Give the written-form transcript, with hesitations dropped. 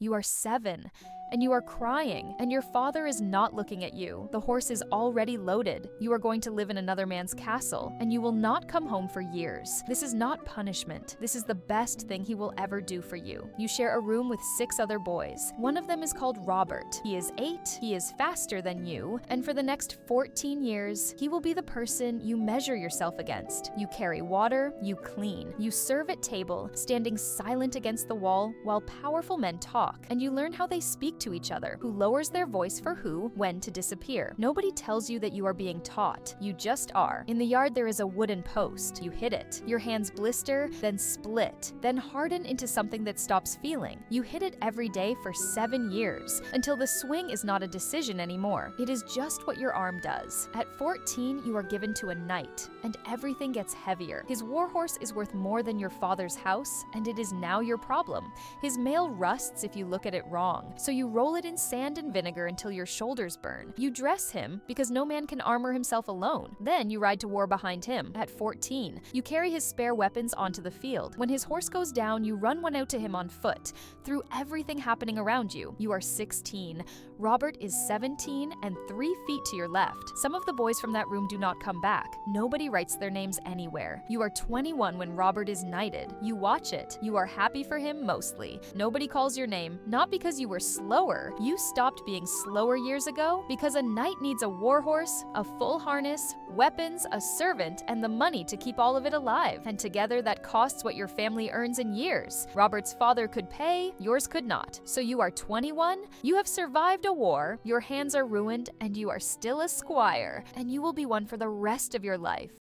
You are 7, and you are crying, and your father is not looking at you. The horse is already loaded. You are going to live in another man's castle, and you will not come home for years. This is not punishment. This is the best thing he will ever do for you. You share a room with 6 other boys. One of them is called Robert. He is 8, he is faster than you, and for the next 14 years, he will be the person you measure yourself against. You carry water, you clean, you serve at table, standing silent against the wall while powerful men talk, and you learn how they speak to each other, who lowers their voice for who, when to disappear. Nobody tells you that you are being taught. You just are. In the yard there is a wooden post. You hit it. Your hands blister, then split, then harden into something that stops feeling. You hit it every day for 7 years, until the swing is not a decision anymore. It is just what your arm does. At 14, you are given to a knight, and everything gets heavier. His warhorse is worth more than your father's house, and it is now your problem. His mail rusts if you look at it wrong, so you roll it in sand and vinegar until your shoulders burn. You dress him, because no man can armor himself alone. Then you ride to war behind him. At 14, you carry his spare weapons onto the field. When his horse goes down, you run one out to him on foot, through everything happening around you. You are 16. Robert is 17 and 3 feet to your left. Some of the boys from that room do not come back. Nobody writes their names anywhere. You are 21 when Robert is knighted. You watch it. You are happy for him mostly. Nobody calls your name, not because you were slower. You stopped being slower years ago because a knight needs a warhorse, a full harness, weapons, a servant, and the money to keep all of it alive. And together that costs what your family earns in years. Robert's father could pay, yours could not. So you are 21, you have survived a war, your hands are ruined, and you are still a squire, and you will be one for the rest of your life.